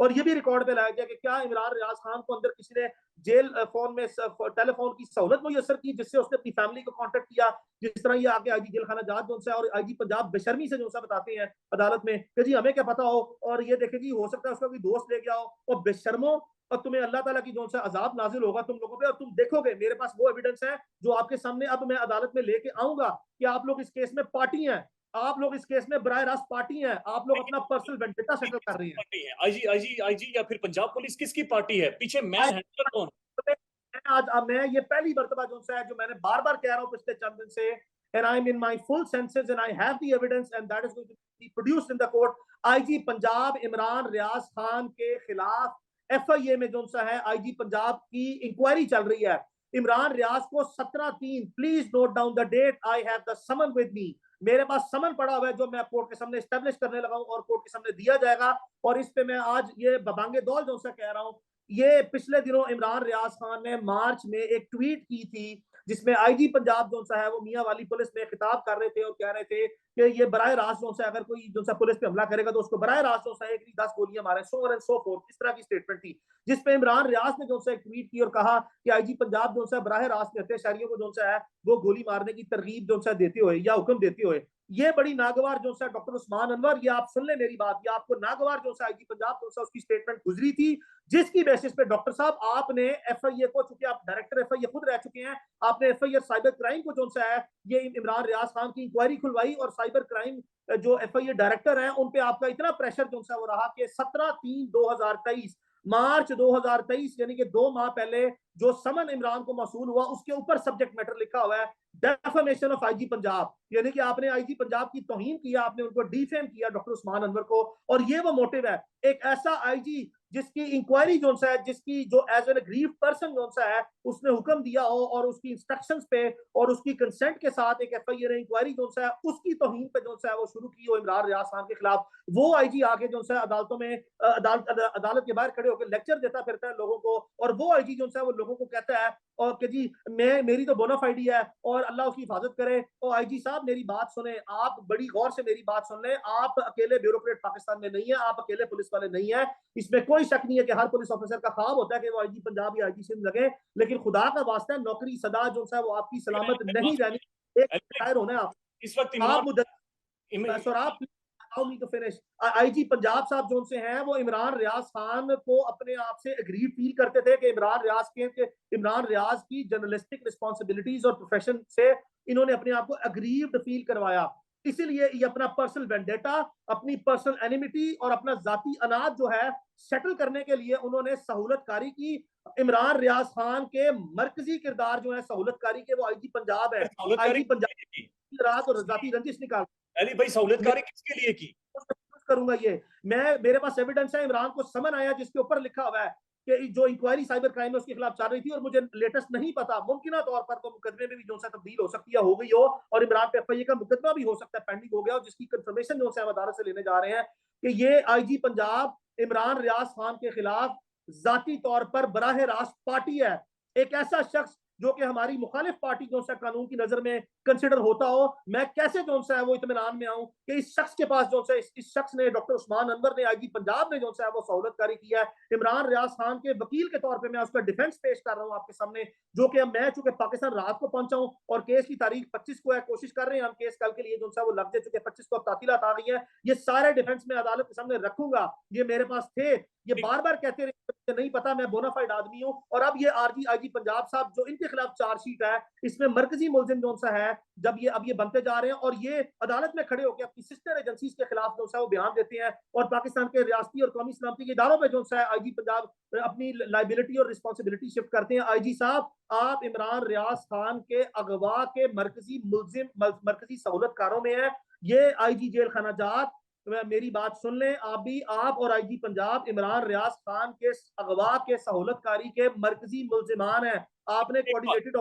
और ये भी रिकॉर्ड पे लाया गया कि क्या इमरान रियाज खान को अंदर किसी ने जेल फोन में टेलीफोन की सहूलत मुयसर की, जिससे उसने अपनी फैमिली को कांटेक्ट किया। जिस तरह ये आगे आईजी जेल खाना जात जो है और आईजी पंजाब बेशर्मी से जो सा बताते हैं अदालत में कि जी हमें क्या पता हो, और ये देखे जी हो सकता है उसका कोई दोस्त ले गया हो, और बेशर्मो, और तुम्हें अल्लाह ताला की जो सा अजाब नाजिल होगा तुम लोगों पे, और तुम देखोगे। मेरे पास वो एविडेंस है जो आपके सामने अब मैं अदालत में लेके आऊंगा कि आप लोग इस केस में पार्टी हैं, आप लोग इस केस में बराह रास्त पार्टी हैं, आप लोग अपना पर्सनल वेंडेटा सेटल कर रहे हैं। पार्टी है आईजी आईजी आईजी या फिर पंजाब पुलिस, किसकी पार्टी है? पीछे मैन हैंडलर कौन? आज अब मैं ये पहली मर्तबा जो है, जो मैंने बार बार कह रहा हूं पिछले चंद दिन से, and I'm in my full senses and I have the evidence and that is going to be produced in the court। IG Punjab Imran Riaz Khan के खिलाफ एफआईए में जो सा है आईजी पंजाब की इंक्वायरी चल रही है। इमरान रियाज को 17/3, please note down the date, I have the summon with me. मेरे पास समन पड़ा हुआ है जो मैं कोर्ट के सामने एस्टेब्लिश करने लगा हूं और कोर्ट के सामने दिया जाएगा। और इस पे मैं आज ये बबांगे दौल जो सा कह रहा हूं, ये पिछले दिनों इमरान रियाज खान ने मार्च में एक ट्वीट की थी जिसमें आईजी पंजाब जो सा है वो मियां वाली पुलिस में खिताब कर रहे थे और कह रहे थे कि ये बराह रास्त जो सा अगर कोई जो सा पुलिस पे हमला करेगा तो उसको बराह रास्त जो सा एक 10 गोलियां मारे, सो एंड सो फोर्थ, इस तरह की स्टेटमेंट थी। जिसपे इमरान रियाज ने जो सा एक ट्वीट की और कहा कि आईजी पंजाब जो सा बराह रास्त में शहरियों को जो सा है वो गोली मारने की तरगीब जो सा देते हुए या हुक्म देते हुए, ये बड़ी नागवार जो सा डॉक्टर उस्मान अनवर, ये आप सुन ले मेरी बात, ये आपको नागवार जो सा आईजी पंजाब जो सा उसकी स्टेटमेंट गुजरी थी, जिसकी बेसिस पे डॉक्टर साहब आपने एफआईए को, चूंकि आप डायरेक्टर एफआईए खुद रह चुके हैं, आपने एफआईए साइबर क्राइम को जो सा है ये इमरान रियाज खान की इंक्वायरी खुलवाई और साइबर क्राइम जो एफआईए डायरेक्टर हैं उन पे आपका इतना प्रेशर जो सा वो रहा कि 17/3/2023, मार्च 2023 यानी कि 2 माह पहले जो समन इमरान को मौसूल हुआ उसके ऊपर सब्जेक्ट मैटर लिखा हुआ है डेफेमेशन ऑफ आईजी पंजाब, यानी कि आपने आईजी पंजाब की तौहीन किया, आपने उनको डिफेम किया डॉक्टर उस्मान अनवर को। और ये वो मोटिव है, एक ऐसा आईजी जिसकी इंक्वायरी जो है, जिसकी जो एज एन ग्रीव पर्सन जो है उसने हुक्म दिया हो और उसकी इंस्ट्रक्शंस पे और उसकी कंसेंट के साथ एक एफआईआर ने इंक्वायरी जो है उसकी तौहीन पे जो है वो शुरू की हो इमरान रियाज खान के खिलाफ, वो आईजी आके जो है अदालतों में अदालत के बाहर खड़े होकर लेक्चर देता फिरता है लोगों को, और वो आईजी जो है वो लोगों को कहता है और कि जी मैं मेरी तो बोनाफाइडी है और अल्लाह उसकी हिफाजत करे। तो आईजी साहब मेरी बात सुने, आप बड़ी गौर से मेरी बात सुन लें, आप अकेले ब्यूरोक्रेट पाकिस्तान में नहीं है, आप अकेले पुलिस वाले नहीं है, इसमें कोई शक नहीं है कि हर पुलिस ऑफिसर का ख्वाब होता है कि वो आईजी पंजाब या आईजी सिंध लगे, लेकिन खुदा का वास्ता है नौकरी सदा जो है वो आपकी सलामत नहीं रहनी, एक रिटायर होना है आप। इस वक्त आप इमरान सर आप आईजी पंजाब साहब जो से हैं वो इमरान रियाज खान को अपने आप से एग्रीड फील करते थे कि इमरान रियाज की जर्नलिस्टिक रिस्पॉन्सिबिलिटीज और प्रोफेशन से इन्होंने अपने आप को एग्रीव्ड फील करवाया, इसीलिए ये अपना पर्सनल वेंडेटा, अपनी पर्सनल एनिमिटी और अपना जाती अनाज जो है सेटल करने के लिए उन्होंने सहूलतकारी की। इमरान रियाज खान के मरकजी किरदार जो है सहूलतकारी के वो आईजी पंजाब है, आईजी पंजाब रात और जाती रंजिश निकाल अली भाई सहूलतकारी किसके लिए की? करूंगा ये मैं, मेरे पास एविडेंस है, इमरान को समन आया जिसके ऊपर लिखा हुआ है कि जो इंक्वायरी साइबर क्राइम में उसके खिलाफ चल रही थी, और मुझे लेटेस्ट नहीं पता, मुमकिन तौर पर तो मुकदमे में भी जो सा तब्दील हो सकती है, हो गई हो, और इमरान पे एफआईए का मुकदमा भी हो सकता है पेंडिंग हो गया, और जिसकी कंफर्मेशन जो है अदालत से लेने जा रहे हैं कि ये आईजी पंजाब इमरान रियाज खान के खिलाफ जाती तौर पर बराह रास्त पार्टी है, एक ऐसा शख्स जो कि हमारी मुखालिफ पार्टी जो सा कानून की नजर में कंसिडर होता हो। मैं कैसे जो सा है वो इत्मीनान में आऊं कि इस शख्स के पास जो सा इस शख्स ने, डॉक्टर उस्मान अनवर ने, आईजी पंजाब ने जो सा है वो सहूलतकारी किया है। इमरान रियाज खान के वकील के तौर पे मैं उसका डिफेंस पेश कर रहा हूं आपके सामने, जो कि मैं चूंकि पाकिस्तान रात को पहुंचा हूं और केस की तारीख 25 को है, कोशिश कर रहे हैं हम केस कल के लिए जो सा वो लग जाए, चूंकि 25 को अब तातीलात आ गई है, ये सारे डिफेंस में अदालत के सामने रखूंगा, ये मेरे पास थे, ये बार बार कहते रहे नहीं पता, मैं बोनाफाइड आदमी हूं। और अब ये आईजी पंजाब साहब जो इनके खिलाफ चार्जशीट है, इसमें मरकजी मुलजिम जो सा है, जब ये अब ये बनते जा रहे हैं और ये अदालत में खड़े होकर अपनी सिस्टर एजेंसीज के खिलाफ जो सा वो बयान देते हैं और पाकिस्तान के रियासती और कौमी सलामती के इदारों में जो सा है आईजी पंजाब अपनी लाइबिलिटी और रिस्पॉन्सिबिलिटी शिफ्ट करते हैं। आईजी साहब आप इमरान रियाज खान के अगवा के मरकजी मुलजिम, मरकजी सहूलतकारों में है, ये आईजी जेल खाना जात, मेरी बात सुन लें आप भी, आप और आईजी पंजाब इमरान रियाज खान के अगवा के सहूलतकारी के मरकजी मुलजिमान हैं, आपने कोऑर्डिनेटेड।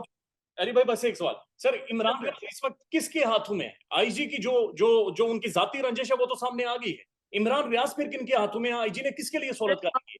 अली भाई बस एक सवाल सर, इमरान रियाज इस वक्त किसके हाथों में है? आईजी की जो जो जो उनकी जाती रंजिश है वो तो सामने आ गई है, इमरान रियाज फिर किन के हाथों में है? आईजी ने किसके लिए सहूलतकारी की?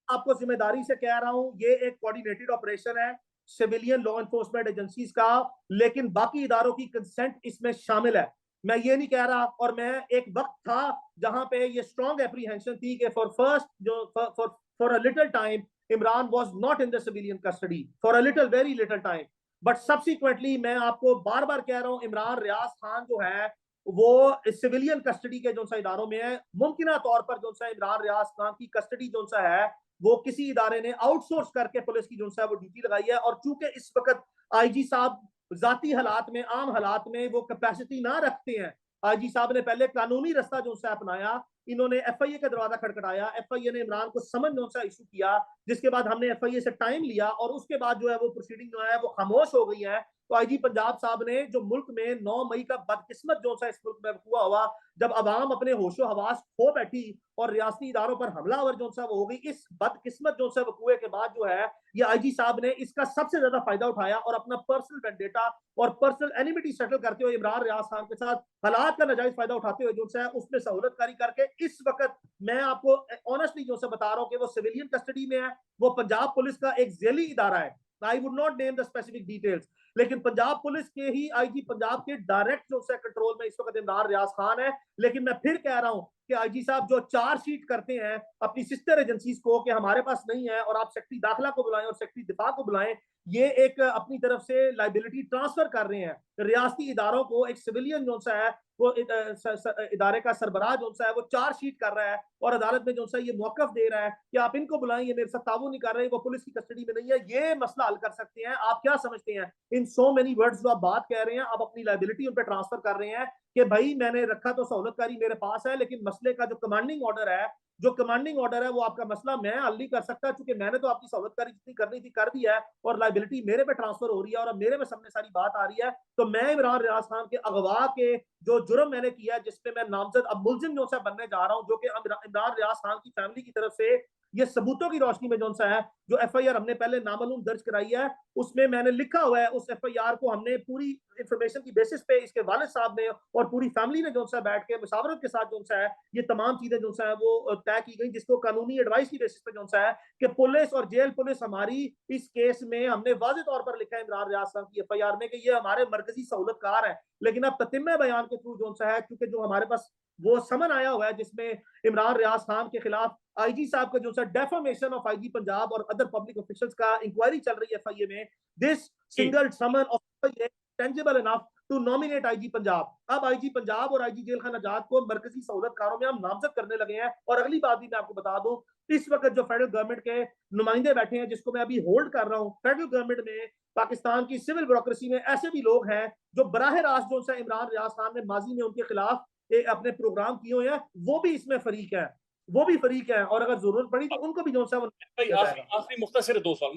आपको जिम्मेदारी से कह रहा हूं, ये एक कोऑर्डिनेटेड ऑपरेशन है सिविलियन लॉ एनफोर्समेंट एजेंसीज का, लेकिन बाकी इदारों की कंसेंट इसमें शामिल है। मैं ये नहीं कह रहा, और मैं एक वक्त था जहां पे ये स्ट्रॉन्ग एप्रीहेंशन थी कि for a little time Imran was not in the civilian custody for a little very little time, but subsequently मैं आपको बार बार कह रहा हूं इमरान रियाज खान जो है वो सिविलियन कस्टडी के जो सा इदारों में है। मुमकिन तौर पर जो सा इमरान रियाज खान की कस्टडी जो सा है वो किसी इदारे ने आउटसोर्स करके पुलिस की जो सा वो ड्यूटी लगाई है, और चूंकि इस वक्त आईजी साहब जाती हालात में, आम हालात में वो कैपेसिटी ना रखते हैं, आईजी साहब ने पहले कानूनी रास्ता जो सा अपनाया, इन्होंने एफआईए का दरवाजा खटखटाया, एफआईए ने इमरान को समन जो सा इशू किया, जिसके बाद हमने एफआईए से टाइम लिया और उसके बाद जो है वो प्रोसीडिंग जो है वो खामोश हो गई है। तो आईजी पंजाब साहब ने जो मुल्क में 9 मई का बदकिस्मत जो सा इस मुल्क में हुआ जब अवाम अपने होशो हवास खो बैठी और रियासती इदारों पर हमलावर जो सा वो हो गई, इस बदकिस्मत जो सा वकूए के बाद जो है ये आईजी साहब ने इसका सबसे ज्यादा फायदा उठाया और अपना पर्सनल वेंडेटा और पर्सनल एनिमिटी सेटल करते हुए इमरान रियाज खान के साथ हालात का नाजायज फायदा उठाते हुए जो है उसमें सहूलतकारी करके इस वक्त मैं आपको ऑनेस्टली जो से बता रहा हूं कि वो सिविलियन कस्टडी में है। वो पंजाब पुलिस का एक जेली इदारा है, I would not name the specific details, लेकिन पंजाब पुलिस के ही आईजी पंजाब के डायरेक्ट जो से कंट्रोल में इस वक्त इमरान रियाज खान है। लेकिन मैं फिर कह रहा हूं कि आईजी साहब जो चार्जशीट करते हैं अपनी सिस्टर एजेंसीज को कि हमारे पास नहीं है और आप सेक्रेटरी दाखिला को बुलाएं और सेक्रेटरी दिफा को बुलाएं, ये एक अपनी तरफ से लाइबिलिटी ट्रांसफर कर रहे हैं रियासती इदारों को। एक सिविलियन जो सा है वो इदारे का सरबराह जो सा है वो चार्जशीट कर रहा है और अदालत में जो सा ये मौकफ दे रहा है कि आप इनको बुलाएं, ये मेरे साथ ताबू नहीं कर रहे, वो पुलिस की कस्टडी में नहीं है, ये मसला हल कर सकते हैं। आप क्या समझते हैं इन सो मेनी वर्ड्स जो आप बात कह रहे हैं, आप अपनी लाइबिलिटी उन पर ट्रांसफर कर रहे हैं कि भाई मैंने रखा तो सहूलतकारी मेरे पास है, लेकिन मसले का जो कमांडिंग ऑर्डर है, वो आपका मसला मैं हल नहीं कर सकता, क्योंकि मैंने तो आपकी सहूलतकारी जितनी करनी थी कर दी है और लाइबिलिटी मेरे पे ट्रांसफर हो रही है और अब मेरे में सामने सारी बात आ रही है। तो मैं इमरान रियाज खान के अगवा के जो जुर्म मैंने किया, जिसपे मैं नामजद अब मुलजिम जो सा बनने जा रहा हूं, जो कि इमरान रियाज खान की फैमिली की तरफ से ये सबूतों की रोशनी में जो सा है जो एफआईआर हमने पहले नामालूम दर्ज कराई है, उसमें मैंने लिखा हुआ है, उस एफआईआर को हमने पूरी इंफॉर्मेशन की बेसिस पे इसके वालिद साहब ने और पूरी फैमिली ने जो सा बैठ के मुशावरत के साथ जो सा है ये तमाम चीजें जो सा है वो तय की गई, जिसको कानूनी एडवाइस की बेसिस पे जो सा है कि पुलिस और जेल पुलिस हमारी इस केस में हमने वाज़ेह तौर पर लिखा है इमरान रियाज खान की एफआईआर में कि ये हमारे मरकजी सहूलतकार है। लेकिन अब ततिम्मे बयान के थ्रू जो सा है, क्योंकि जो हमारे पास वो समन आया हुआ है जिसमें इमरान रियाज खान के खिलाफ आईजी साहब का जो सा डेफामेशन ऑफ आईजी पंजाब और अदर पब्लिक ऑफिशियल्स का इंक्वायरी चल रही है एफआईए में, this single summon of tangible enough to nominate IG Punjab. अब आईजी पंजाब और आईजी जेल खाना जात को मरकजी सहूलतकारों में हम नामजद करने लगे हैं। और अगली बात भी मैं आपको बता दूं, इस वक्त जो फेडरल गवर्नमेंट के नुमाइंदे बैठे हैं, जिसको मैं अभी होल्ड कर रहा हूं, फेडरल गवर्नमेंट में पाकिस्तान की सिविल ब्यूरोक्रेसी में ऐसे भी लोग हैं जो बराह रास्त जो सा इमरान रियाज खान ने माजी में उनके खिलाफ अपने प्रोग्राम किए हुए हैं, वो भी इसमें फरीक है, वो भी फरीक है, और अगर जरूरत पड़ी तो उनको भी जो सा भाई आखिरी मुख्तसर 2 सवाल